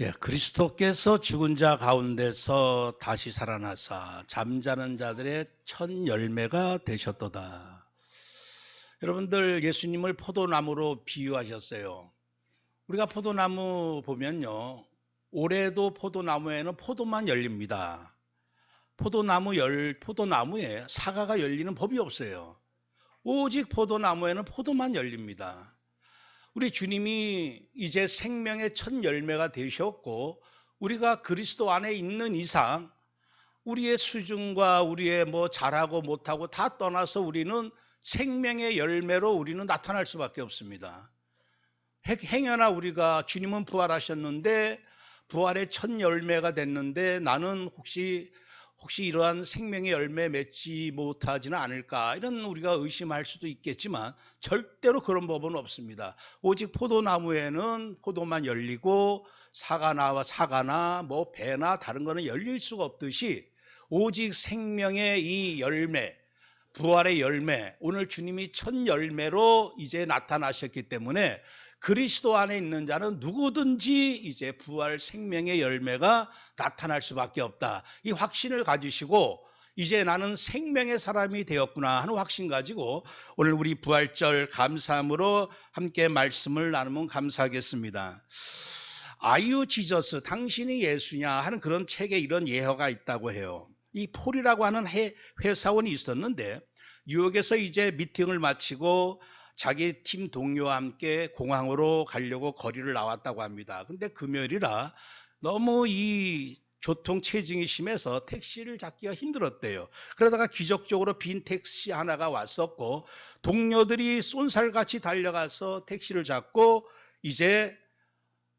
예, 그리스도께서 죽은 자 가운데서 다시 살아나사 잠자는 자들의 첫 열매가 되셨도다. 여러분들 예수님을 포도나무로 비유하셨어요. 우리가 포도나무 보면요. 올해도 포도나무에는 포도만 열립니다. 포도나무에 사과가 열리는 법이 없어요. 오직 포도나무에는 포도만 열립니다. 우리 주님이 이제 생명의 첫 열매가 되셨고 우리가 그리스도 안에 있는 이상 우리의 수준과 우리의 뭐 잘하고 못하고 다 떠나서 우리는 생명의 열매로 우리는 나타날 수밖에 없습니다. 행여나 우리가 주님은 부활하셨는데 부활의 첫 열매가 됐는데 나는 혹시 이러한 생명의 열매 맺지 못하지는 않을까 이런 우리가 의심할 수도 있겠지만 절대로 그런 법은 없습니다. 오직 포도나무에는 포도만 열리고 사과나 뭐 배나 다른 거는 열릴 수가 없듯이 오직 생명의 이 열매, 부활의 열매, 오늘 주님이 첫 열매로 이제 나타나셨기 때문에 그리스도 안에 있는 자는 누구든지 이제 부활 생명의 열매가 나타날 수밖에 없다. 이 확신을 가지시고 이제 나는 생명의 사람이 되었구나 하는 확신 가지고 오늘 우리 부활절 감사함으로 함께 말씀을 나누면 감사하겠습니다. 아유 지저스 당신이 예수냐 하는 그런 책에 이런 예화가 있다고 해요. 이 폴이라고 하는 회사원이 있었는데 뉴욕에서 이제 미팅을 마치고 자기 팀 동료와 함께 공항으로 가려고 거리를 나왔다고 합니다. 근데 금요일이라 너무 이 교통 체증이 심해서 택시를 잡기가 힘들었대요. 그러다가 기적적으로 빈 택시 하나가 왔었고 동료들이 쏜살같이 달려가서 택시를 잡고 이제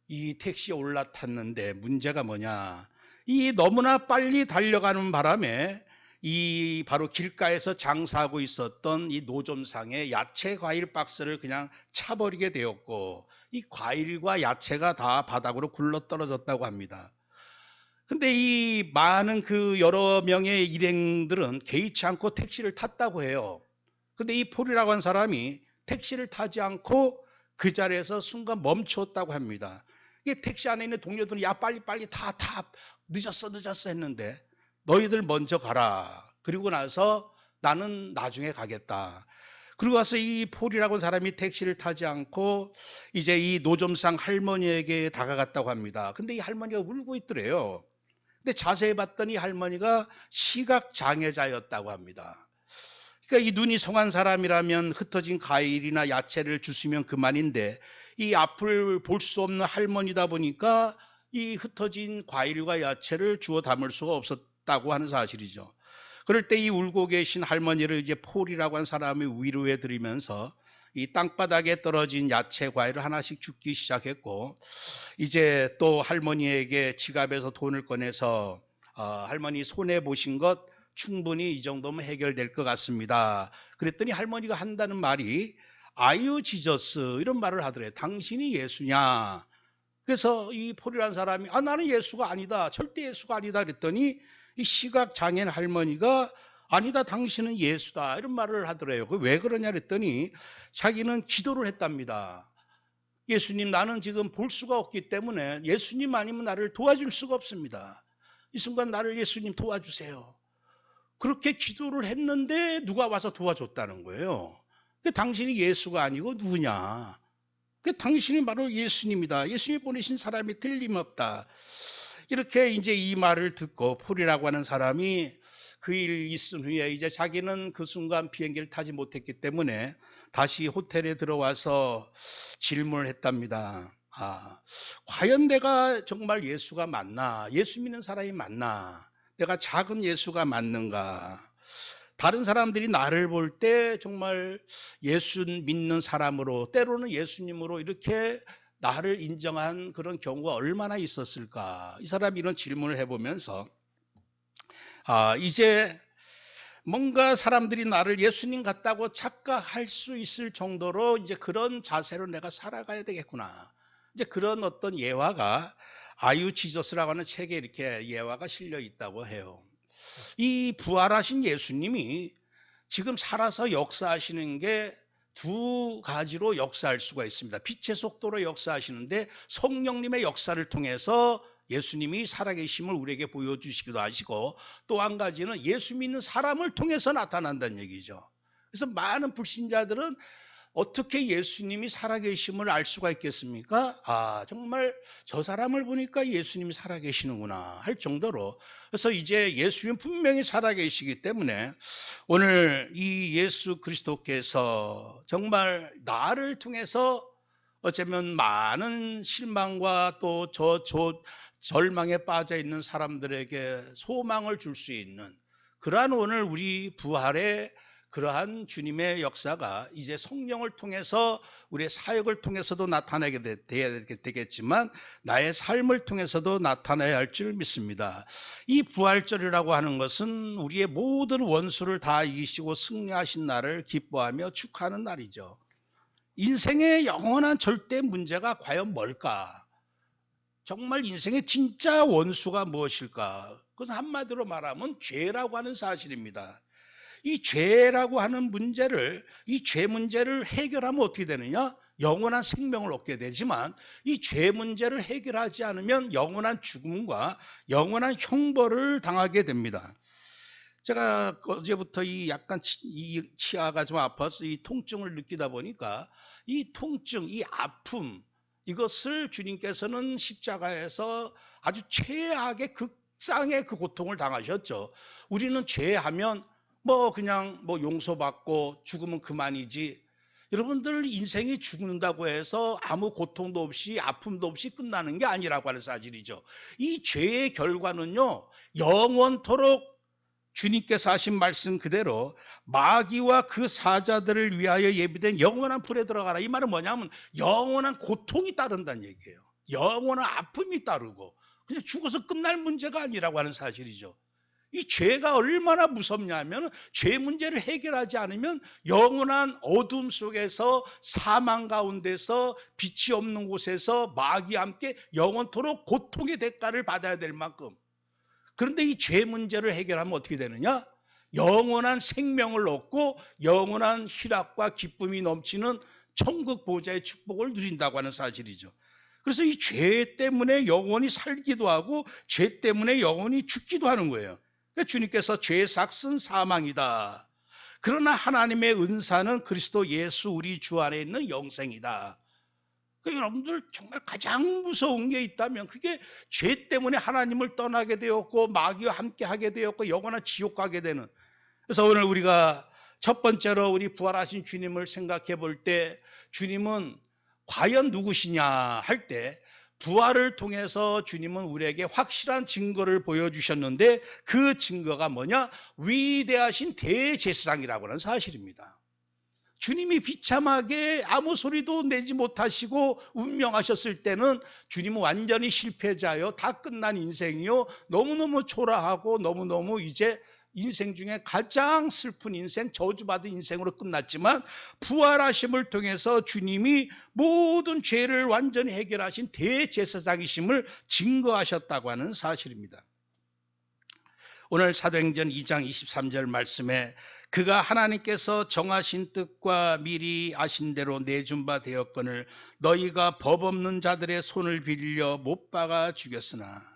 이 택시에 올라탔는데 문제가 뭐냐. 이 너무나 빨리 달려가는 바람에 이 바로 길가에서 장사하고 있었던 이 노점상에 야채 과일 박스를 그냥 차버리게 되었고 이 과일과 야채가 다 바닥으로 굴러 떨어졌다고 합니다. 근데 이 많은 그 여러 명의 일행들은 개의치 않고 택시를 탔다고 해요. 근데 이 폴이라고 하는 사람이 택시를 타지 않고 그 자리에서 순간 멈췄다고 합니다. 이 택시 안에 있는 동료들은 야 빨리 다 늦었어 했는데 너희들 먼저 가라. 그리고 나서 나는 나중에 가겠다. 그리고 와서 이 폴이라고 하는 사람이 택시를 타지 않고 이제 이 노점상 할머니에게 다가갔다고 합니다. 근데 이 할머니가 울고 있더래요. 근데 자세히 봤더니 할머니가 시각장애자였다고 합니다. 그러니까 이 눈이 성한 사람이라면 흩어진 과일이나 야채를 주시면 그만인데 이 앞을 볼 수 없는 할머니다 보니까 이 흩어진 과일과 야채를 주워 담을 수가 없었다고 하는 사실이죠. 그럴 때 이 울고 계신 할머니를 이제 폴이라고 한 사람이 위로해 드리면서 이 땅바닥에 떨어진 야채 과일을 하나씩 줍기 시작했고 이제 또 할머니에게 지갑에서 돈을 꺼내서 할머니 손해 보신 것 충분히 이 정도면 해결될 것 같습니다. 그랬더니 할머니가 한다는 말이 아유 지저스 이런 말을 하더래요. 당신이 예수냐. 그래서 이 폴이라는 사람이 나는 예수가 아니다. 절대 예수가 아니다. 그랬더니 이 시각장애인 할머니가 아니다. 당신은 예수다. 이런 말을 하더래요. 왜 그러냐 그랬더니 자기는 기도를 했답니다. 예수님 나는 지금 볼 수가 없기 때문에 예수님 아니면 나를 도와줄 수가 없습니다. 이 순간 나를 예수님 도와주세요. 그렇게 기도를 했는데 누가 와서 도와줬다는 거예요. 당신이 예수가 아니고 누구냐. 당신이 바로 예수님이다. 예수님이 보내신 사람이 틀림없다. 이렇게 이제 이 말을 듣고 폴이라고 하는 사람이 그 일 있은 후에 이제 자기는 그 순간 비행기를 타지 못했기 때문에 다시 호텔에 들어와서 질문을 했답니다. 과연 내가 정말 예수가 맞나? 예수 믿는 사람이 맞나? 내가 작은 예수가 맞는가? 다른 사람들이 나를 볼 때 정말 예수 믿는 사람으로 때로는 예수님으로 이렇게 나를 인정한 그런 경우가 얼마나 있었을까? 이 사람이 이런 질문을 해보면서 이제 뭔가 사람들이 나를 예수님 같다고 착각할 수 있을 정도로 이제 그런 자세로 내가 살아가야 되겠구나. 이제 그런 어떤 예화가 아유 지저스라고 하는 책에 이렇게 예화가 실려 있다고 해요. 이 부활하신 예수님이 지금 살아서 역사하시는 게 두 가지로 역사할 수가 있습니다. 빛의 속도로 역사하시는데 성령님의 역사를 통해서 예수님이 살아계심을 우리에게 보여주시기도 하시고, 또 한 가지는 예수 믿는 사람을 통해서 나타난다는 얘기죠. 그래서 많은 불신자들은 어떻게 예수님이 살아계심을 알 수가 있겠습니까? 아, 정말 저 사람을 보니까 예수님이 살아계시는구나 할 정도로. 그래서 이제 예수님 분명히 살아계시기 때문에 오늘 이 예수 그리스도께서 정말 나를 통해서 어쩌면 많은 실망과 또 절망에 빠져 있는 사람들에게 소망을 줄 수 있는 그러한 오늘 우리 부활의 그러한 주님의 역사가 이제 성령을 통해서 우리의 사역을 통해서도 나타나게 되겠지만 나의 삶을 통해서도 나타나야 할 줄 믿습니다. 이 부활절이라고 하는 것은 우리의 모든 원수를 다 이기시고 승리하신 날을 기뻐하며 축하하는 날이죠. 인생의 영원한 절대 문제가 과연 뭘까? 정말 인생의 진짜 원수가 무엇일까? 그것은 한마디로 말하면 죄라고 하는 사실입니다. 이 죄라고 하는 문제를, 이 죄 문제를 해결하면 어떻게 되느냐? 영원한 생명을 얻게 되지만 이 죄 문제를 해결하지 않으면 영원한 죽음과 영원한 형벌을 당하게 됩니다. 제가 어제부터 약간 이 치아가 좀 아파서 이 통증을 느끼다 보니까 이 통증, 이 아픔, 이것을 주님께서는 십자가에서 아주 최악의 극상의 그 고통을 당하셨죠. 우리는 죄하면 그냥 용서받고 죽으면 그만이지. 여러분들 인생이 죽는다고 해서 아무 고통도 없이 아픔도 없이 끝나는 게 아니라고 하는 사실이죠. 이 죄의 결과는요, 영원토록 주님께서 하신 말씀 그대로 마귀와 그 사자들을 위하여 예비된 영원한 불에 들어가라. 이 말은 뭐냐면 영원한 고통이 따른다는 얘기예요. 영원한 아픔이 따르고 그냥 죽어서 끝날 문제가 아니라고 하는 사실이죠. 이 죄가 얼마나 무섭냐면 죄 문제를 해결하지 않으면 영원한 어둠 속에서 사망 가운데서 빛이 없는 곳에서 마귀와 함께 영원토록 고통의 대가를 받아야 될 만큼. 그런데 이 죄 문제를 해결하면 어떻게 되느냐? 영원한 생명을 얻고 영원한 희락과 기쁨이 넘치는 천국 보좌의 축복을 누린다고 하는 사실이죠. 그래서 이 죄 때문에 영원히 살기도 하고 죄 때문에 영원히 죽기도 하는 거예요. 그러니까 주님께서 죄의 삭은 사망이다. 그러나 하나님의 은사는 그리스도 예수 우리 주 안에 있는 영생이다. 그러니까 여러분들 정말 가장 무서운 게 있다면 그게 죄 때문에 하나님을 떠나게 되었고 마귀와 함께 하게 되었고 영원한 지옥 가게 되는. 그래서 오늘 우리가 첫 번째로 우리 부활하신 주님을 생각해 볼 때 주님은 과연 누구시냐 할 때 부활을 통해서 주님은 우리에게 확실한 증거를 보여주셨는데 그 증거가 뭐냐? 위대하신 대제사장이라고 하는 사실입니다. 주님이 비참하게 아무 소리도 내지 못하시고 운명하셨을 때는 주님은 완전히 실패자요, 다 끝난 인생이요, 너무너무 초라하고 너무너무 이제 인생 중에 가장 슬픈 인생, 저주받은 인생으로 끝났지만 부활하심을 통해서 주님이 모든 죄를 완전히 해결하신 대제사장이심을 증거하셨다고 하는 사실입니다. 오늘 사도행전 2장 23절 말씀에 그가 하나님께서 정하신 뜻과 미리 아신 대로 내준 바 되었거늘 너희가 법 없는 자들의 손을 빌려 못 박아 죽였으나.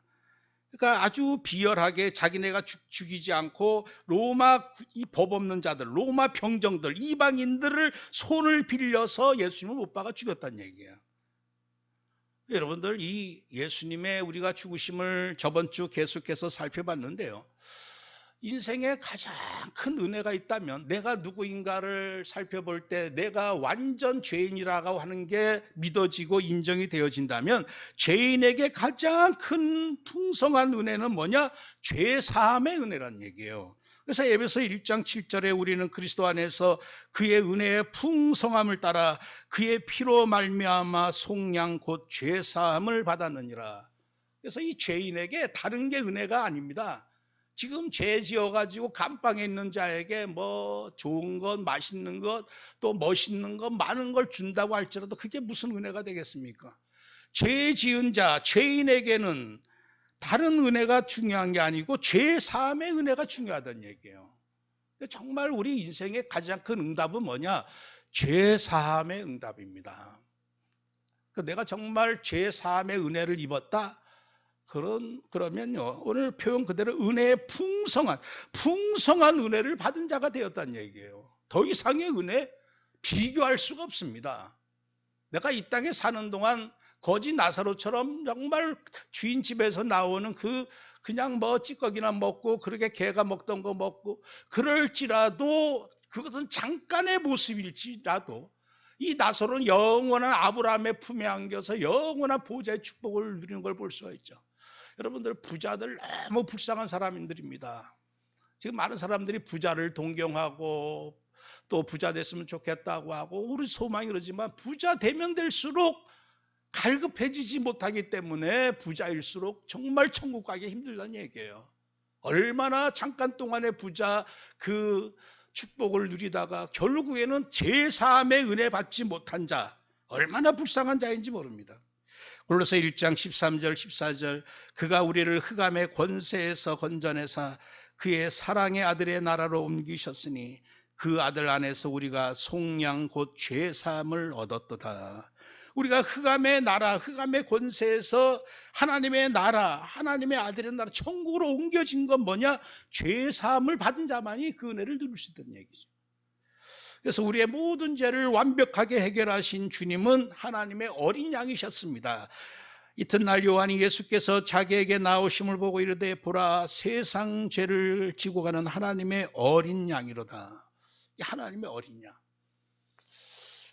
그러니까 아주 비열하게 자기네가 죽이지 않고 로마 이 법 없는 자들, 로마 병정들, 이방인들을 손을 빌려서 예수님을 못 박아 죽였다는 얘기예요. 여러분들 이 예수님의 우리가 죽으심을 저번 주 계속해서 살펴봤는데요. 인생에 가장 큰 은혜가 있다면 내가 누구인가를 살펴볼 때 내가 완전 죄인이라고 하는 게 믿어지고 인정이 되어진다면 죄인에게 가장 큰 풍성한 은혜는 뭐냐? 죄 사함의 은혜란 얘기예요. 그래서 에베소 1장 7절에 우리는 그리스도 안에서 그의 은혜의 풍성함을 따라 그의 피로 말미암아 속량 곧 죄 사함을 받았느니라. 그래서 이 죄인에게 다른 게 은혜가 아닙니다. 지금 죄 지어가지고 감방에 있는 자에게 좋은 것, 맛있는 것, 또 멋있는 것, 많은 걸 준다고 할지라도 그게 무슨 은혜가 되겠습니까? 죄 지은 자, 죄인에게는 다른 은혜가 중요한 게 아니고 죄 사함의 은혜가 중요하다는 얘기예요. 정말 우리 인생의 가장 큰 응답은 뭐냐? 죄사함의 응답입니다. 내가 정말 죄사함의 은혜를 입었다? 그러면요, 오늘 표현 그대로 은혜의 풍성한 은혜를 받은 자가 되었다는 얘기예요. 더 이상의 은혜 비교할 수가 없습니다. 내가 이 땅에 사는 동안 거지 나사로처럼 정말 주인 집에서 나오는 그냥 뭐 찌꺼기나 먹고 그렇게 개가 먹던 거 먹고 그럴지라도 그것은 잠깐의 모습일지라도 이 나사로는 영원한 아브라함의 품에 안겨서 영원한 보좌의 축복을 누리는 걸 볼 수가 있죠. 여러분들 부자들 너무 불쌍한 사람들입니다. 지금 많은 사람들이 부자를 동경하고 또 부자 됐으면 좋겠다고 하고 우리 소망이 그러지만 부자 되면 될수록 갈급해지지 못하기 때문에 부자일수록 정말 천국 가기 힘들다는 얘기예요. 얼마나 잠깐 동안의 부자 그 축복을 누리다가 결국에는 제사함의 은혜 받지 못한 자, 얼마나 불쌍한 자인지 모릅니다. 골로새 1장 13절 14절 그가 우리를 흑암의 권세에서 건져내사 그의 사랑의 아들의 나라로 옮기셨으니 그 아들 안에서 우리가 속량 곧 죄사함을 얻었도다. 우리가 흑암의 나라, 흑암의 권세에서 하나님의 나라, 하나님의 아들의 나라, 천국으로 옮겨진 건 뭐냐? 죄사함을 받은 자만이 그 은혜를 누릴 수 있다는 얘기죠. 그래서 우리의 모든 죄를 완벽하게 해결하신 주님은 하나님의 어린 양이셨습니다. 이튿날 요한이 예수께서 자기에게 나오심을 보고 이르되 보라 세상 죄를 지고 가는 하나님의 어린 양이로다. 하나님의 어린 양.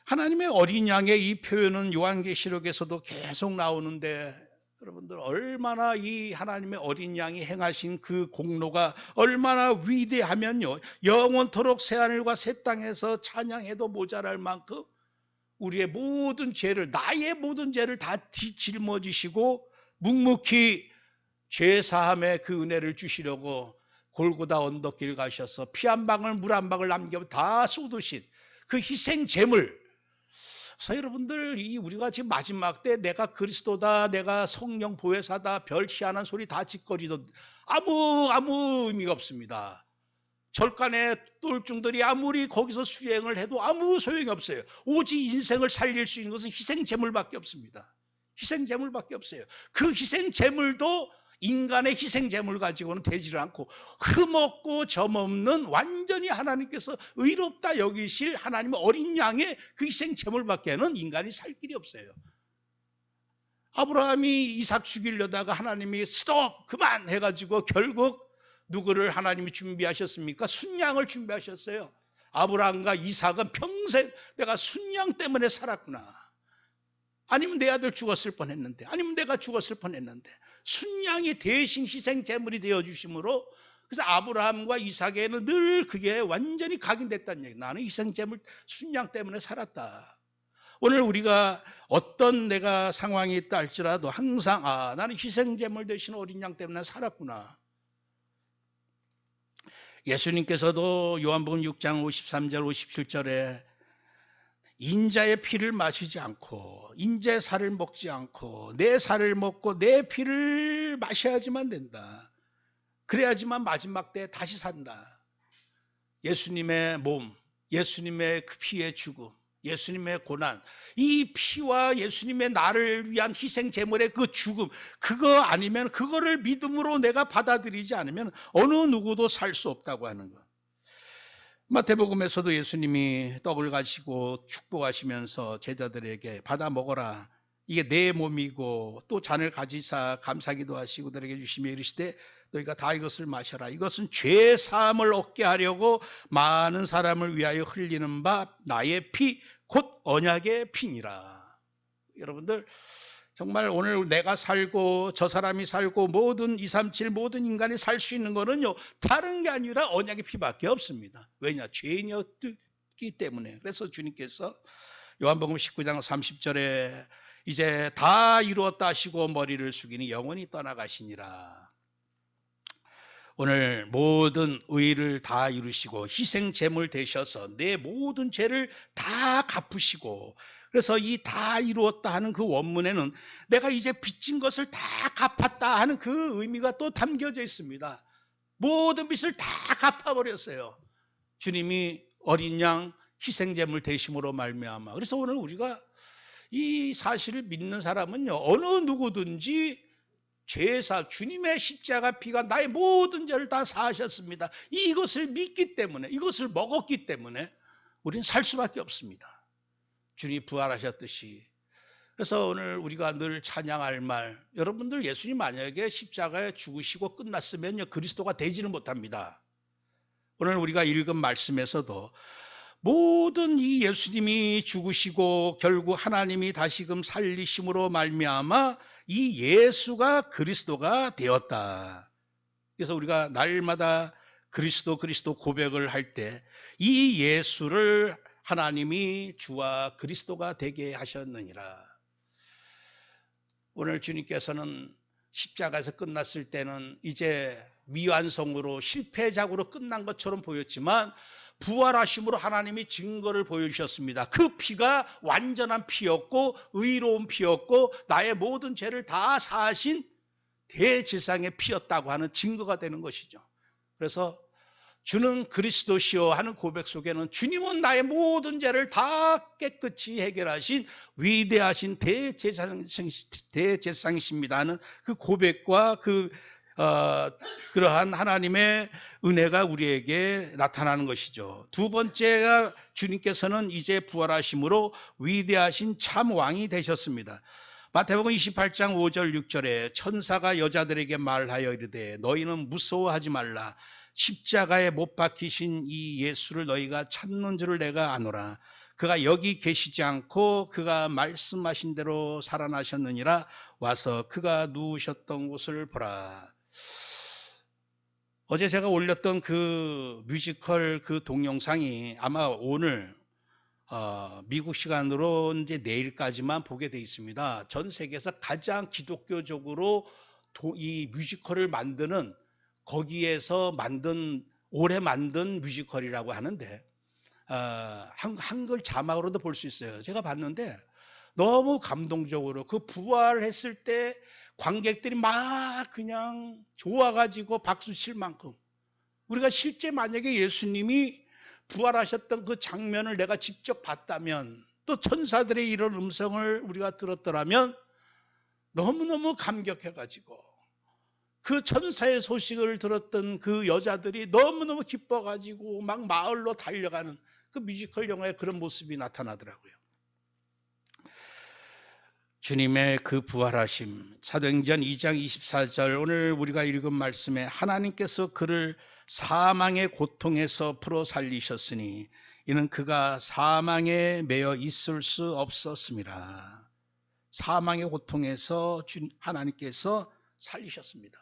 하나님의 어린 양의 이 표현은 요한계시록에서도 계속 나오는데 여러분들 얼마나 이 하나님의 어린 양이 행하신 그 공로가 얼마나 위대하면요. 영원토록 새하늘과 새 땅에서 찬양해도 모자랄 만큼 우리의 모든 죄를 나의 모든 죄를 다 짊어지시고 묵묵히 죄사함의 그 은혜를 주시려고 골고다 언덕길 가셔서 피 한 방울 물 한 방울 남겨 다 쏟으신 그 희생 제물. 그래서 여러분들 우리가 지금 마지막 때 내가 그리스도다, 내가 성령 보혜사다, 별 희한한 소리 다 짓거리던 아무 의미가 없습니다. 절간의 똘중들이 아무리 거기서 수행을 해도 아무 소용이 없어요. 오직 인생을 살릴 수 있는 것은 희생 제물밖에 없습니다. 희생 제물밖에 없어요. 그 희생 제물도 인간의 희생 제물 가지고는 되지를 않고 흠없고 점없는 완전히 하나님께서 의롭다 여기실 하나님의 어린 양의 그 희생 제물밖에는 인간이 살 길이 없어요. 아브라함이 이삭 죽이려다가 하나님이 스톱 그만 해가지고 결국 누구를 하나님이 준비하셨습니까? 순양을 준비하셨어요. 아브라함과 이삭은 평생 내가 순양 때문에 살았구나. 아니면 내 아들 죽었을 뻔했는데, 아니면 내가 죽었을 뻔했는데 순양이 대신 희생 제물이 되어주심으로 그래서 아브라함과 이삭에는 늘 그게 완전히 각인됐다는 얘기. 나는 희생 제물 순양 때문에 살았다. 오늘 우리가 어떤 내가 상황이 있다 할지라도 항상 나는 희생 제물 대신 어린 양 때문에 살았구나. 예수님께서도 요한복음 6장 53절 57절에 인자의 피를 마시지 않고 인자의 살을 먹지 않고 내 살을 먹고 내 피를 마셔야지만 된다. 그래야지만 마지막 때 다시 산다. 예수님의 몸, 예수님의 그 피의 죽음, 예수님의 고난, 이 피와 예수님의 나를 위한 희생 제물의 그 죽음, 그거 아니면 그거를 믿음으로 내가 받아들이지 않으면 어느 누구도 살 수 없다고 하는 것. 마태복음에서도 예수님이 떡을 가지고 축복하시면서 제자들에게 받아 먹어라. 이게 내 몸이고 또 잔을 가지사 감사기도 하시고 그들에게 주시며 이르시되 너희가 다 이것을 마셔라. 이것은 죄 사함을 얻게 하려고 많은 사람을 위하여 흘리는 바 나의 피 곧 언약의 피니라. 여러분들 정말 오늘 내가 살고 저 사람이 살고 모든 237 모든 인간이 살 수 있는 거는요 다른 게 아니라 언약의 피밖에 없습니다. 왜냐? 죄인이었기 때문에. 그래서 주님께서 요한복음 19장 30절에 이제 다 이루었다 하시고 머리를 숙이니 영원히 떠나가시니라. 오늘 모든 의를 다 이루시고 희생 제물 되셔서 내 모든 죄를 다 갚으시고 그래서 이 다 이루었다 하는 그 원문에는 내가 이제 빚진 것을 다 갚았다 하는 그 의미가 또 담겨져 있습니다. 모든 빚을 다 갚아버렸어요. 주님이 어린 양 희생제물 대심으로 말미암아. 그래서 오늘 우리가 이 사실을 믿는 사람은요, 어느 누구든지 죄사 주님의 십자가 피가 나의 모든 죄를 다 사하셨습니다. 이것을 믿기 때문에, 이것을 먹었기 때문에 우리는 살 수밖에 없습니다. 주님이 부활하셨듯이. 그래서 오늘 우리가 늘 찬양할 말, 여러분들 예수님 만약에 십자가에 죽으시고 끝났으면요, 그리스도가 되지는 못합니다. 오늘 우리가 읽은 말씀에서도 모든 이 예수님이 죽으시고 결국 하나님이 다시금 살리심으로 말미암아 이 예수가 그리스도가 되었다. 그래서 우리가 날마다 그리스도 고백을 할 때 이 예수를 하나님이 주와 그리스도가 되게 하셨느니라. 오늘 주님께서는 십자가에서 끝났을 때는 이제 미완성으로 실패작으로 끝난 것처럼 보였지만 부활하심으로 하나님이 증거를 보여주셨습니다. 그 피가 완전한 피였고 의로운 피였고 나의 모든 죄를 다 사하신 대제사장의 피였다고 하는 증거가 되는 것이죠. 그래서 주는 그리스도시요 하는 고백 속에는 주님은 나의 모든 죄를 다 깨끗이 해결하신 위대하신 대제사장이십니다 하는 그 고백과 그러한 하나님의 은혜가 우리에게 나타나는 것이죠. 두 번째가 주님께서는 이제 부활하심으로 위대하신 참 왕이 되셨습니다. 마태복음 28장 5절 6절에 천사가 여자들에게 말하여 이르되 너희는 무서워하지 말라. 십자가에 못 박히신 이 예수를 너희가 찾는 줄을 내가 아노라. 그가 여기 계시지 않고 그가 말씀하신 대로 살아나셨느니라. 와서 그가 누우셨던 곳을 보라. 어제 제가 올렸던 그 뮤지컬 그 동영상이 아마 오늘 미국 시간으로 이제 내일까지만 보게 돼 있습니다. 전 세계에서 가장 기독교적으로 이 뮤지컬을 만드는 거기에서 올해 만든 뮤지컬이라고 하는데 한글 자막으로도 볼 수 있어요. 제가 봤는데 너무 감동적으로 그 부활했을 때 관객들이 막 그냥 좋아가지고 박수 칠 만큼 우리가 실제 만약에 예수님이 부활하셨던 그 장면을 내가 직접 봤다면 또 천사들의 이런 음성을 우리가 들었더라면 너무너무 감격해가지고 그 천사의 소식을 들었던 그 여자들이 너무너무 기뻐가지고 막 마을로 달려가는 그 뮤지컬 영화에 그런 모습이 나타나더라고요. 주님의 그 부활하심, 사도행전 2장 24절 오늘 우리가 읽은 말씀에 하나님께서 그를 사망의 고통에서 풀어 살리셨으니 이는 그가 사망에 매여 있을 수 없었습니다. 사망의 고통에서 하나님께서 살리셨습니다.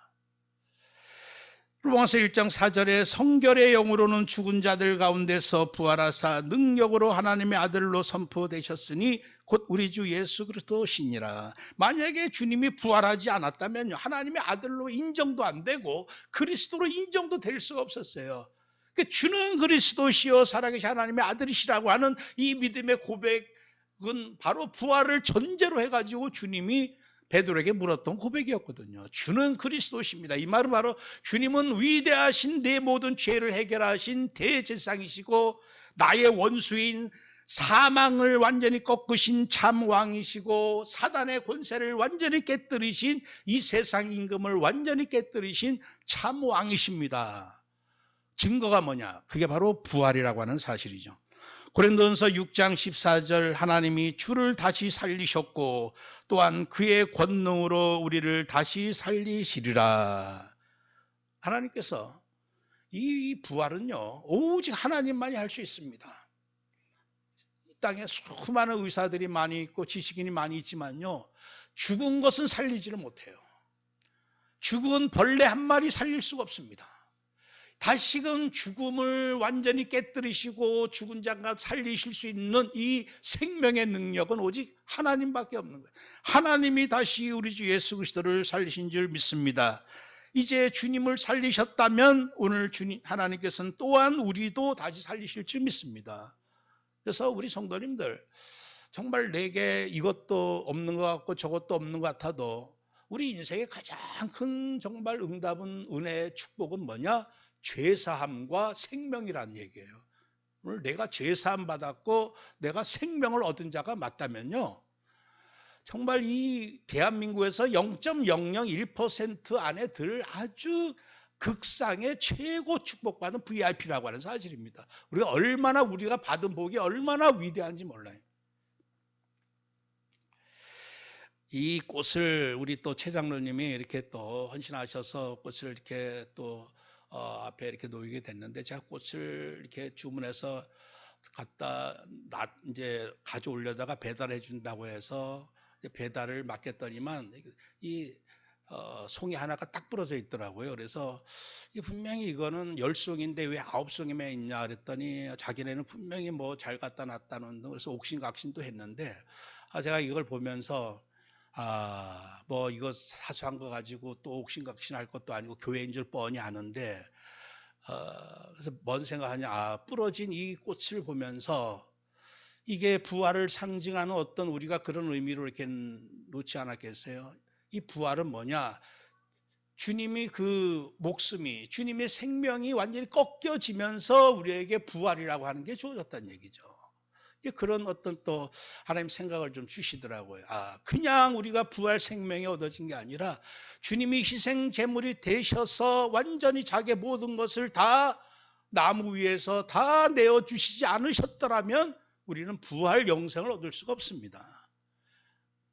로마서 1장 4절에 성결의 영으로는 죽은 자들 가운데서 부활하사 능력으로 하나님의 아들로 선포되셨으니 곧 우리 주 예수 그리스도시니라. 만약에 주님이 부활하지 않았다면 하나님의 아들로 인정도 안 되고 그리스도로 인정도 될 수가 없었어요. 주는 그리스도시요 살아계신 하나님의 아들이시라고 하는 이 믿음의 고백은 바로 부활을 전제로 해가지고 주님이 베드로에게 물었던 고백이었거든요. 주는 그리스도십니다. 이 말은 바로 주님은 위대하신 내 모든 죄를 해결하신 대제사장이시고 나의 원수인 사망을 완전히 꺾으신 참 왕이시고 사단의 권세를 완전히 깨뜨리신 이 세상 임금을 완전히 깨뜨리신 참 왕이십니다. 증거가 뭐냐? 그게 바로 부활이라고 하는 사실이죠. 고린도전서 6장 14절 하나님이 주를 다시 살리셨고 또한 그의 권능으로 우리를 다시 살리시리라. 하나님께서 이 부활은요 오직 하나님만이 할 수 있습니다. 이 땅에 수많은 의사들이 많이 있고 지식인이 많이 있지만요 죽은 것은 살리지를 못해요. 죽은 벌레 한 마리 살릴 수가 없습니다. 다시금 죽음을 완전히 깨뜨리시고 죽은 자가 살리실 수 있는 이 생명의 능력은 오직 하나님밖에 없는 거예요. 하나님이 다시 우리 주 예수 그리스도를 살리신 줄 믿습니다. 이제 주님을 살리셨다면 오늘 하나님께서는 또한 우리도 다시 살리실 줄 믿습니다. 그래서 우리 성도님들 정말 내게 이것도 없는 것 같고 저것도 없는 것 같아도 우리 인생의 가장 큰 정말 응답은 은혜의 축복은 뭐냐? 죄사함과 생명이란 얘기예요. 오늘 내가 죄사함 받았고 내가 생명을 얻은 자가 맞다면요. 정말 이 대한민국에서 0.001% 안에 들 아주 극상의 최고 축복받은 VIP라고 하는 사실입니다. 우리가 받은 복이 얼마나 위대한지 몰라요. 이 꽃을 우리 또 최 장로님이 이렇게 또 헌신하셔서 꽃을 이렇게 또 앞에 이렇게 놓이게 됐는데, 제가 꽃을 이렇게 주문해서 갖다 이제 가져오려다가 배달해 준다고 해서 배달을 맡겼더니만 이 송이 하나가 딱 부러져 있더라고요. 그래서 분명히 이거는 10송인데 왜 9송이만 있냐 그랬더니 자기네는 분명히 뭐 잘 갖다 놨다는 등, 그래서 옥신각신도 했는데, 제가 이걸 보면서 뭐 이거 사소한 거 가지고 또 옥신각신 할 것도 아니고 교회인 줄 뻔히 아는데, 그래서 뭔 생각하냐, 부러진 이 꽃을 보면서 이게 부활을 상징하는 어떤, 우리가 그런 의미로 이렇게 놓지 않았겠어요? 이 부활은 뭐냐? 주님이 그 목숨이, 주님의 생명이 완전히 꺾여지면서 우리에게 부활이라고 하는 게 주어졌다는 얘기죠. 그런 어떤 또 하나님 생각을 좀 주시더라고요. 그냥 우리가 부활 생명이 얻어진 게 아니라 주님이 희생 제물이 되셔서 완전히 자기의 모든 것을 다 나무 위에서 다 내어주시지 않으셨더라면 우리는 부활 영생을 얻을 수가 없습니다.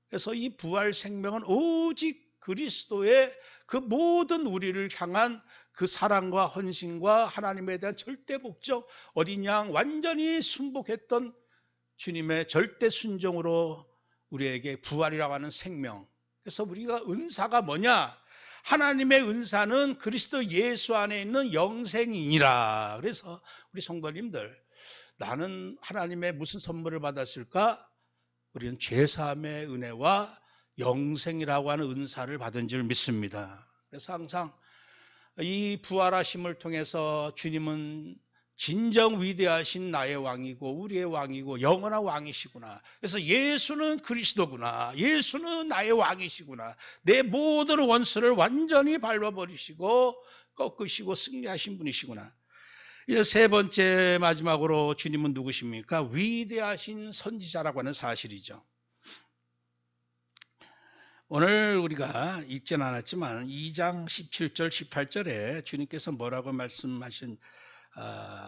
그래서 이 부활 생명은 오직 그리스도의 그 모든 우리를 향한 그 사랑과 헌신과 하나님에 대한 절대 복종, 어린 양 완전히 순복했던 주님의 절대 순종으로 우리에게 부활이라고 하는 생명. 그래서 우리가 은사가 뭐냐? 하나님의 은사는 그리스도 예수 안에 있는 영생이니라. 그래서 우리 성도님들, 나는 하나님의 무슨 선물을 받았을까? 우리는 죄사함의 은혜와 영생이라고 하는 은사를 받은 줄 믿습니다. 그래서 항상 이 부활하심을 통해서 주님은 진정 위대하신 나의 왕이고 우리의 왕이고 영원한 왕이시구나. 그래서 예수는 그리스도구나. 예수는 나의 왕이시구나. 내 모든 원수를 완전히 밟아버리시고 꺾으시고 승리하신 분이시구나. 이제 세 번째 마지막으로 주님은 누구십니까? 위대하신 선지자라고 하는 사실이죠. 오늘 우리가 읽지는 않았지만 2장 17절 18절에 주님께서 뭐라고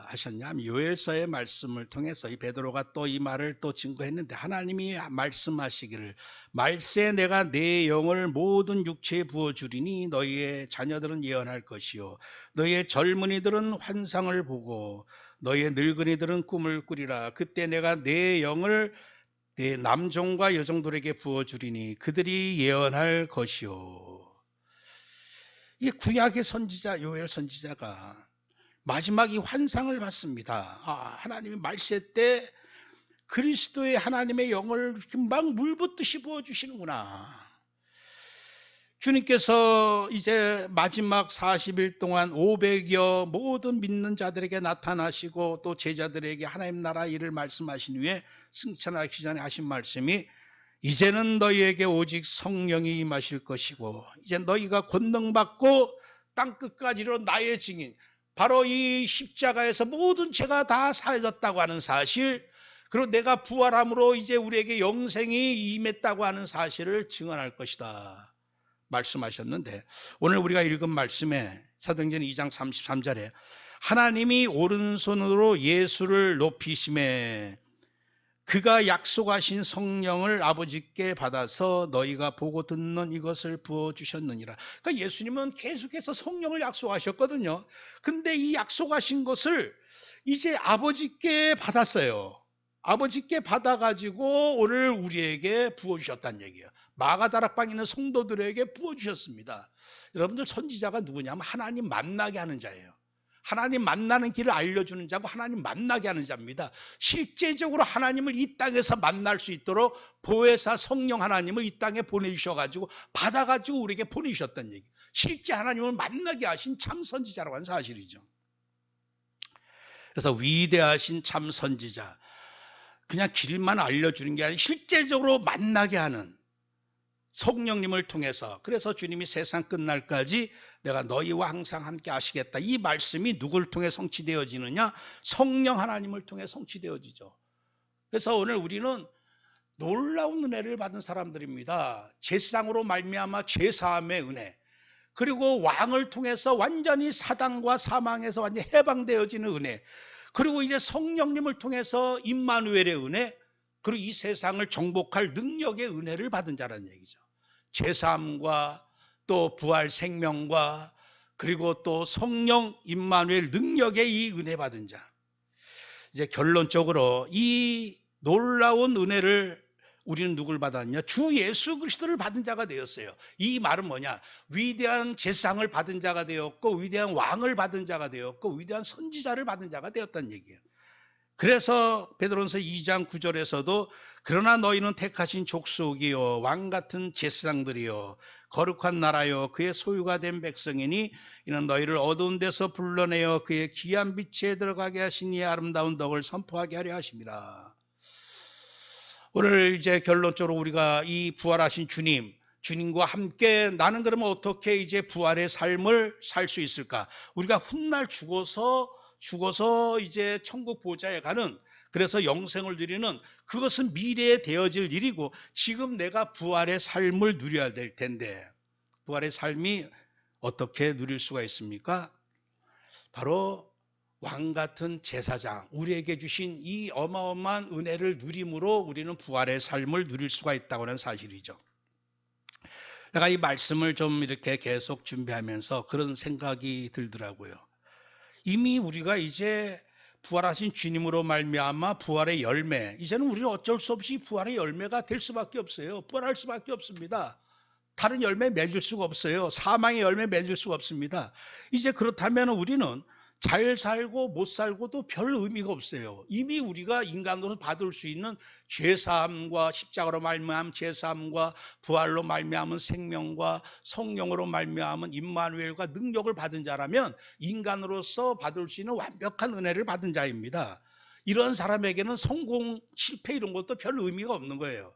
하셨냐면, 요엘서의 말씀을 통해서 이 베드로가 또 이 말을 또 증거했는데, 하나님이 말씀하시기를 말세 내가 내 영을 모든 육체에 부어주리니 너희의 자녀들은 예언할 것이요 너희의 젊은이들은 환상을 보고 너희의 늙은이들은 꿈을 꾸리라. 그때 내가 내 영을 내 남종과 여종들에게 부어주리니 그들이 예언할 것이요. 이 구약의 선지자 요엘 선지자가 마지막 이 환상을 봤습니다. 하나님이 말세 때 그리스도의 하나님의 영을 금방 물 붓듯이 부어주시는구나. 주님께서 이제 마지막 40일 동안 500여 모든 믿는 자들에게 나타나시고 또 제자들에게 하나님 나라 일을 말씀하신 후에 승천하기 전에 하신 말씀이, 이제는 너희에게 오직 성령이 임하실 것이고 이제 너희가 권능받고 땅끝까지로 나의 증인, 바로 이 십자가에서 모든 죄가 다 사해졌다고 하는 사실, 그리고 내가 부활함으로 이제 우리에게 영생이 임했다고 하는 사실을 증언할 것이다 말씀하셨는데, 오늘 우리가 읽은 말씀에 사도행전 2장 33절에 하나님이 오른손으로 예수를 높이심에 그가 약속하신 성령을 아버지께 받아서 너희가 보고 듣는 이것을 부어주셨느니라. 그러니까 예수님은 계속해서 성령을 약속하셨거든요. 근데 이 약속하신 것을 이제 아버지께 받았어요. 아버지께 받아가지고 오늘 우리에게 부어주셨다는 얘기예요. 마가다락방에 있는 성도들에게 부어주셨습니다. 여러분들, 선지자가 누구냐면 하나님 만나게 하는 자예요. 하나님 만나는 길을 알려주는 자고 하나님 만나게 하는 자입니다. 실제적으로 하나님을 이 땅에서 만날 수 있도록 보혜사 성령 하나님을 이 땅에 보내주셔가지고 받아가지고 우리에게 보내주셨다는 얘기. 실제 하나님을 만나게 하신 참 선지자라고 하는 사실이죠. 그래서 위대하신 참 선지자, 그냥 길만 알려주는 게 아니라 실제적으로 만나게 하는, 성령님을 통해서. 그래서 주님이 세상 끝날까지 내가 너희와 항상 함께 하시겠다. 이 말씀이 누구를 통해 성취되어지느냐? 성령 하나님을 통해 성취되어지죠. 그래서 오늘 우리는 놀라운 은혜를 받은 사람들입니다. 제사장으로 말미암아 죄사함의 은혜, 그리고 왕을 통해서 완전히 사단과 사망에서 완전히 해방되어지는 은혜, 그리고 이제 성령님을 통해서 임마누엘의 은혜, 그리고 이 세상을 정복할 능력의 은혜를 받은 자라는 얘기죠. 죄사함과 또 부활 생명과 그리고 또 성령 임마누엘 능력의 이 은혜 받은 자. 이제 결론적으로 이 놀라운 은혜를 우리는 누굴 받았냐? 주 예수 그리스도를 받은 자가 되었어요. 이 말은 뭐냐? 위대한 제사장을 받은 자가 되었고, 위대한 왕을 받은 자가 되었고, 위대한 선지자를 받은 자가 되었다는 얘기예요. 그래서 베드로전서 2장 9절에서도 그러나 너희는 택하신 족속이요 왕 같은 제사장들이요 거룩한 나라요 그의 소유가 된 백성이니 이는 너희를 어두운 데서 불러내어 그의 귀한 빛에 들어가게 하신 이의 아름다운 덕을 선포하게 하려 하심이라. 오늘 이제 결론적으로 우리가 이 부활하신 주님과 함께 나는 그러면 어떻게 이제 부활의 삶을 살 수 있을까? 우리가 훗날 죽어서 이제 천국 보좌에 가는, 그래서 영생을 누리는, 그것은 미래에 되어질 일이고 지금 내가 부활의 삶을 누려야 될 텐데, 부활의 삶이 어떻게 누릴 수가 있습니까? 바로 왕 같은 제사장, 우리에게 주신 이 어마어마한 은혜를 누림으로 우리는 부활의 삶을 누릴 수가 있다고 하는 사실이죠. 내가 이 말씀을 좀 이렇게 계속 준비하면서 그런 생각이 들더라고요. 이미 우리가 이제 부활하신 주님으로 말미암아 부활의 열매, 이제는 우리는 어쩔 수 없이 부활의 열매가 될 수밖에 없어요. 부활할 수밖에 없습니다. 다른 열매 맺을 수가 없어요. 사망의 열매 맺을 수가 없습니다. 이제 그렇다면 우리는 잘 살고 못 살고도 별 의미가 없어요. 이미 우리가 인간으로 받을 수 있는 죄사함과 십자가로 말미암은 죄사함과 부활로 말미암은 생명과 성령으로 말미암은 임마누엘과 능력을 받은 자라면 인간으로서 받을 수 있는 완벽한 은혜를 받은 자입니다. 이런 사람에게는 성공, 실패 이런 것도 별 의미가 없는 거예요.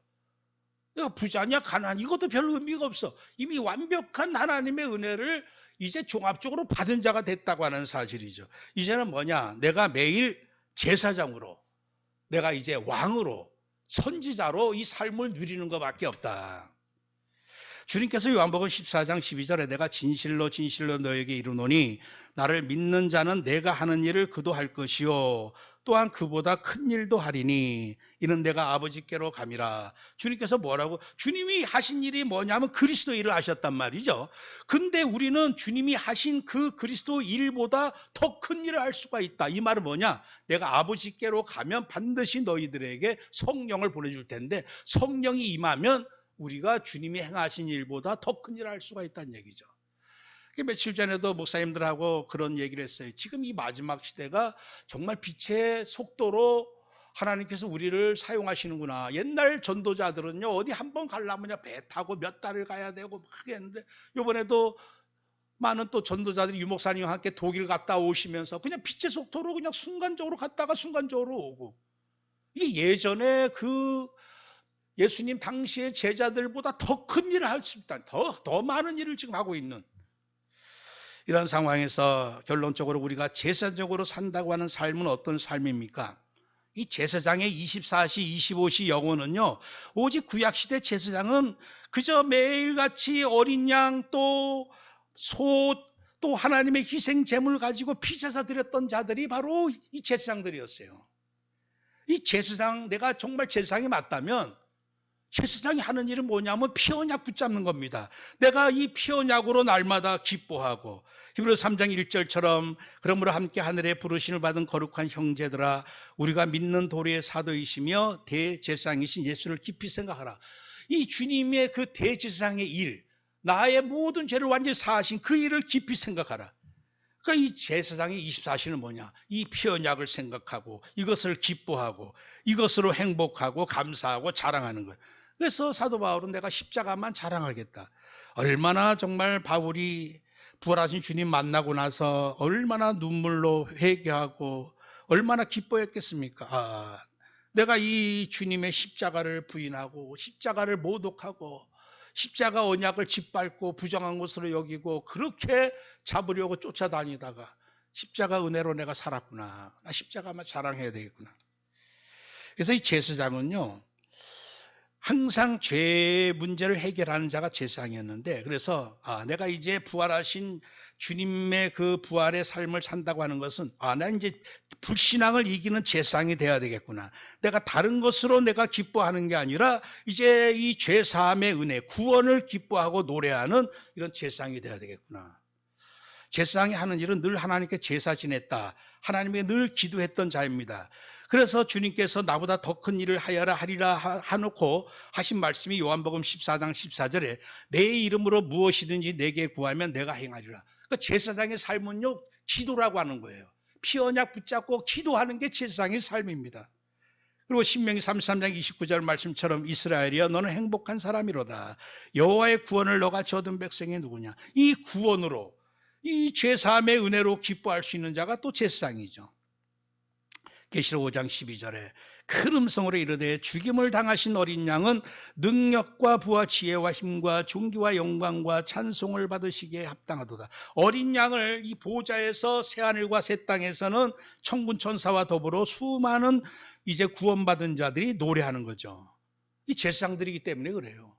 그러니까 부자냐 가난하냐 이것도 별 의미가 없어. 이미 완벽한 하나님의 은혜를 이제 종합적으로 받은 자가 됐다고 하는 사실이죠. 이제는 뭐냐? 내가 매일 제사장으로, 내가 이제 왕으로, 선지자로 이 삶을 누리는 것밖에 없다. 주님께서 요한복음 14장 12절에 내가 진실로 진실로 너에게 이르노니 나를 믿는 자는 내가 하는 일을 그도 할 것이요 또한 그보다 큰 일도 하리니 이는 내가 아버지께로 감이라. 주님께서 뭐라고? 주님이 하신 일이 뭐냐면 그리스도 일을 하셨단 말이죠. 근데 우리는 주님이 하신 그 그리스도 일보다 더 큰 일을 할 수가 있다. 이 말은 뭐냐? 내가 아버지께로 가면 반드시 너희들에게 성령을 보내줄 텐데 성령이 임하면 우리가 주님이 행하신 일보다 더 큰 일을 할 수가 있다는 얘기죠. 며칠 전에도 목사님들하고 그런 얘기를 했어요. 지금 이 마지막 시대가 정말 빛의 속도로 하나님께서 우리를 사용하시는구나. 옛날 전도자들은요, 어디 한번 가려면 배 타고 몇 달을 가야 되고 막 했는데, 이번에도 많은 또 전도자들이 유목사님과 함께 독일 갔다 오시면서 그냥 빛의 속도로 그냥 순간적으로 갔다가 순간적으로 오고, 이게 예전에 그 예수님 당시의 제자들보다 더 큰 일을 할 수 있다. 더 많은 일을 지금 하고 있는 이런 상황에서 결론적으로 우리가 제사적으로 산다고 하는 삶은 어떤 삶입니까? 이 제사장의 24시 25시 영혼은요, 오직 구약시대 제사장은 그저 매일같이 어린 양 또 소 또 하나님의 희생 제물을 가지고 피제사 드렸던 자들이 바로 이 제사장들이었어요. 이 제사장, 내가 정말 제사장이 맞다면 제사장이 하는 일은 뭐냐면 피 언약 붙잡는 겁니다. 내가 이 피 언약으로 날마다 기뻐하고, 히브리서 3장 1절처럼 그러므로 함께 하늘에 부르심을 받은 거룩한 형제들아 우리가 믿는 도리의 사도이시며 대제사장이신 예수를 깊이 생각하라. 이 주님의 그 대제사장의 일, 나의 모든 죄를 완전히 사하신 그 일을 깊이 생각하라. 그러니까 이 제사장의 24시는 뭐냐? 이 피 언약을 생각하고 이것을 기뻐하고 이것으로 행복하고 감사하고 자랑하는 거예요. 그래서 사도 바울은 내가 십자가만 자랑하겠다. 얼마나 정말 바울이 부활하신 주님 만나고 나서 얼마나 눈물로 회개하고 얼마나 기뻐했겠습니까? 내가 이 주님의 십자가를 부인하고 십자가를 모독하고 십자가 언약을 짓밟고 부정한 것으로 여기고 그렇게 잡으려고 쫓아다니다가 십자가 은혜로 내가 살았구나. 나 십자가만 자랑해야 되겠구나. 그래서 이 제사장은요, 항상 죄의 문제를 해결하는 자가 제사장이었는데, 그래서 내가 이제 부활하신 주님의 그 부활의 삶을 산다고 하는 것은 나 이제 불신앙을 이기는 제사장이 돼야 되겠구나. 내가 다른 것으로 내가 기뻐하는 게 아니라 이제 이 죄사함의 은혜, 구원을 기뻐하고 노래하는 이런 제사장이 돼야 되겠구나. 제사장이 하는 일은 늘 하나님께 제사 지냈다. 하나님께 늘 기도했던 자입니다. 그래서 주님께서 나보다 더 큰 일을 하리라 하놓고 하신 말씀이 요한복음 14장 14절에 내 이름으로 무엇이든지 내게 구하면 내가 행하리라. 그러니까 제사장의 삶은요, 기도라고 하는 거예요. 피 언약 붙잡고 기도하는 게 제사장의 삶입니다. 그리고 신명기 33장 29절 말씀처럼 이스라엘이여 너는 행복한 사람이로다. 여호와의 구원을 너가 얻은 백성이 누구냐. 이 구원으로 이 죄사함의 은혜로 기뻐할 수 있는 자가 또 제사장이죠. 계시록 5장 12절에 큰 음성으로 이르되 죽임을 당하신 어린 양은 능력과 부와 지혜와 힘과 존귀와 영광과 찬송을 받으시기에 합당하도다. 어린 양을 이 보좌에서 새하늘과 새 땅에서는 천군 천사와 더불어 수많은 이제 구원받은 자들이 노래하는 거죠. 이 제사장들이기 때문에 그래요.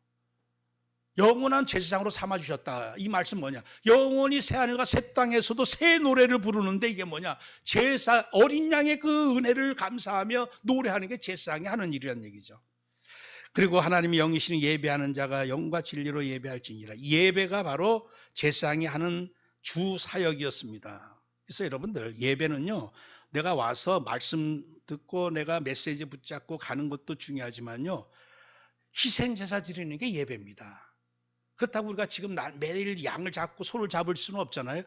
영원한 제사장으로 삼아주셨다. 이 말씀 뭐냐? 영원히 새하늘과 새 땅에서도 새 노래를 부르는데 이게 뭐냐? 어린 양의 그 은혜를 감사하며 노래하는 게 제사장이 하는 일이란 얘기죠. 그리고 하나님이 영이시는 예배하는 자가 영과 진리로 예배할지니라. 예배가 바로 제사장이 하는 주 사역이었습니다. 그래서 여러분들 예배는요, 내가 와서 말씀 듣고 내가 메시지 붙잡고 가는 것도 중요하지만요, 희생제사 드리는 게 예배입니다. 그렇다고 우리가 지금 매일 양을 잡고 소를 잡을 수는 없잖아요.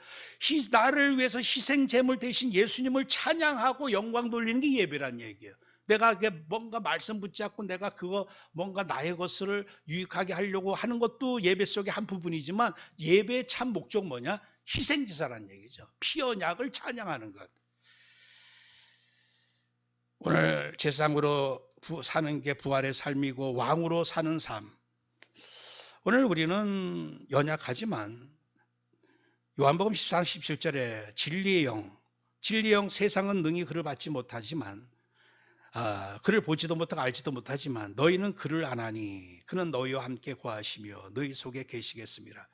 나를 위해서 희생제물 대신 예수님을 찬양하고 영광 돌리는 게 예배란 얘기예요. 내가 뭔가 말씀 붙잡고 내가 그거 뭔가 나의 것을 유익하게 하려고 하는 것도 예배 속의 한 부분이지만 예배의 참 목적 뭐냐? 희생제사란 얘기죠. 피 언약을 찬양하는 것. 오늘 제사장으로 사는 게 부활의 삶이고 왕으로 사는 삶. 오늘 우리는 연약하지만 요한복음 14장 17절에 진리의 영 세상은 능히 그를 받지 못하지만 그를 보지도 못하고 알지도 못하지만 너희는 그를 아나니 그는 너희와 함께 거하시며 너희 속에 계시겠습니다.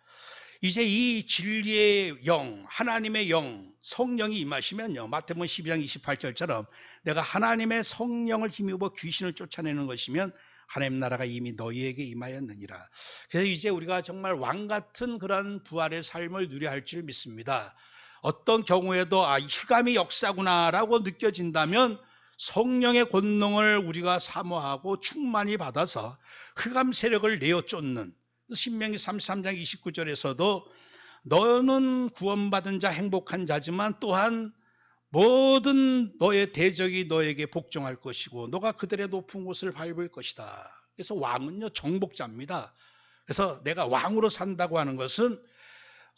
이제 이 진리의 영, 하나님의 영, 성령이 임하시면요, 마태복음 12장 28절처럼 내가 하나님의 성령을 힘입어 귀신을 쫓아내는 것이면 하나님 나라가 이미 너희에게 임하였느니라. 그래서 이제 우리가 정말 왕 같은 그런 부활의 삶을 누려야 할 줄 믿습니다. 어떤 경우에도 흑암이 역사구나라고 느껴진다면 성령의 권능을 우리가 사모하고 충만히 받아서 흑암 세력을 내어 쫓는, 신명기 33장 29절에서도 너는 구원받은 자 행복한 자지만 또한 모든 너의 대적이 너에게 복종할 것이고 너가 그들의 높은 곳을 밟을 것이다. 그래서 왕은요, 정복자입니다. 그래서 내가 왕으로 산다고 하는 것은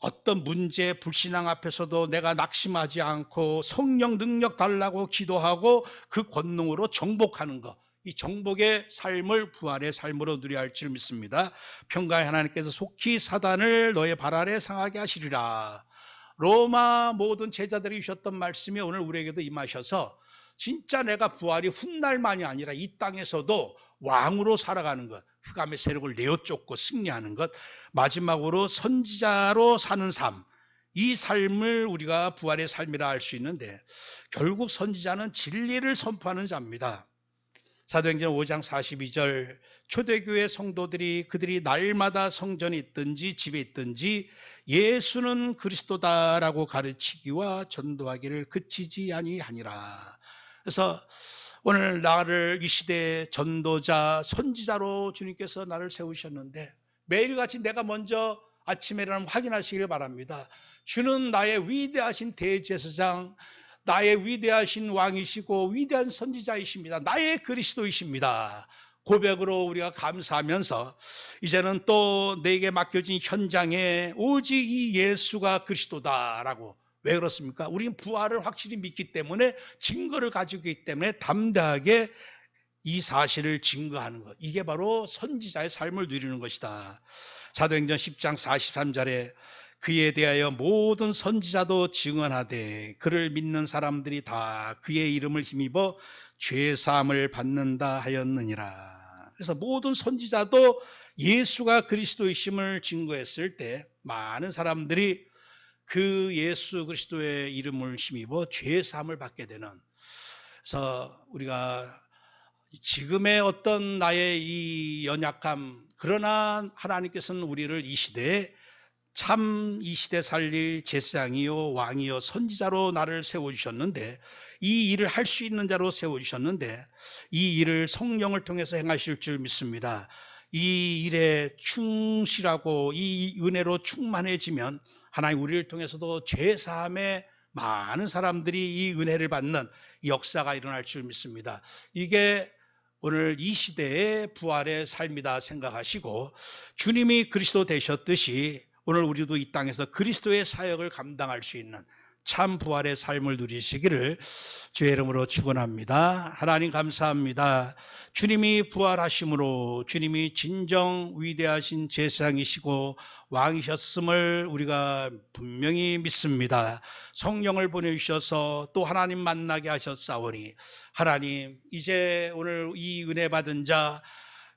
어떤 문제, 불신앙 앞에서도 내가 낙심하지 않고 성령 능력 달라고 기도하고 그 권능으로 정복하는 것. 이 정복의 삶을 부활의 삶으로 누려야 할 줄 믿습니다. 평강의 하나님께서 속히 사단을 너의 발 아래 상하게 하시리라. 로마 모든 제자들이 주셨던 말씀이 오늘 우리에게도 임하셔서 진짜 내가 부활이 훗날만이 아니라 이 땅에서도 왕으로 살아가는 것, 흑암의 세력을 내어쫓고 승리하는 것, 마지막으로 선지자로 사는 삶, 이 삶을 우리가 부활의 삶이라 할 수 있는데 결국 선지자는 진리를 선포하는 자입니다. 사도행전 5장 42절 초대교회 성도들이 그들이 날마다 성전에 있든지 집에 있든지 예수는 그리스도다라고 가르치기와 전도하기를 그치지 아니하니라. 그래서 오늘 나를 이 시대의 전도자, 선지자로 주님께서 나를 세우셨는데 매일같이 내가 먼저 아침에 일어나면 확인하시기를 바랍니다. 주는 나의 위대하신 대제사장, 나의 위대하신 왕이시고 위대한 선지자이십니다. 나의 그리스도이십니다. 고백으로 우리가 감사하면서 이제는 또 내게 맡겨진 현장에 오직 이 예수가 그리스도다라고. 왜 그렇습니까? 우리는 부활을 확실히 믿기 때문에 증거를 가지고 있기 때문에 담대하게 이 사실을 증거하는 것. 이게 바로 선지자의 삶을 누리는 것이다. 사도행전 10장 43절에 그에 대하여 모든 선지자도 증언하되 그를 믿는 사람들이 다 그의 이름을 힘입어 죄사함을 받는다 하였느니라. 그래서 모든 선지자도 예수가 그리스도이심을 증거했을 때 많은 사람들이 그 예수 그리스도의 이름을 힘입어 죄사함을 받게 되는. 그래서 우리가 지금의 어떤 나의 이 연약함, 그러나 하나님께서는 우리를 이 시대에 참 이 시대 살릴 제사장이요 왕이요 선지자로 나를 세워주셨는데, 이 일을 할 수 있는 자로 세워주셨는데 이 일을 성령을 통해서 행하실 줄 믿습니다. 이 일에 충실하고 이 은혜로 충만해지면 하나님 우리를 통해서도 죄사함에 많은 사람들이 이 은혜를 받는 역사가 일어날 줄 믿습니다. 이게 오늘 이 시대의 부활의 삶이다 생각하시고, 주님이 그리스도 되셨듯이 오늘 우리도 이 땅에서 그리스도의 사역을 감당할 수 있는 참 부활의 삶을 누리시기를 주의 이름으로 축원합니다. 하나님 감사합니다. 주님이 부활하심으로 주님이 진정 위대하신 제사장이시고 왕이셨음을 우리가 분명히 믿습니다. 성령을 보내주셔서 또 하나님 만나게 하셨사오니 하나님, 이제 오늘 이 은혜 받은 자,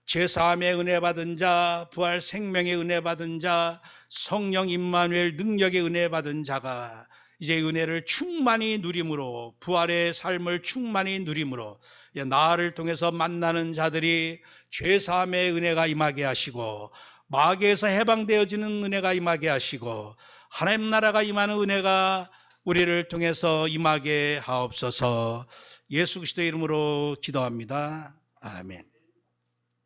제사함의 은혜 받은 자, 부활 생명의 은혜 받은 자, 성령 임마누엘 능력의 은혜 받은 자가 이제 은혜를 충만히 누림으로, 부활의 삶을 충만히 누림으로 나를 통해서 만나는 자들이 죄사함의 은혜가 임하게 하시고 마귀에서 해방되어지는 은혜가 임하게 하시고 하나님 나라가 임하는 은혜가 우리를 통해서 임하게 하옵소서. 예수 그리스도의 이름으로 기도합니다. 아멘.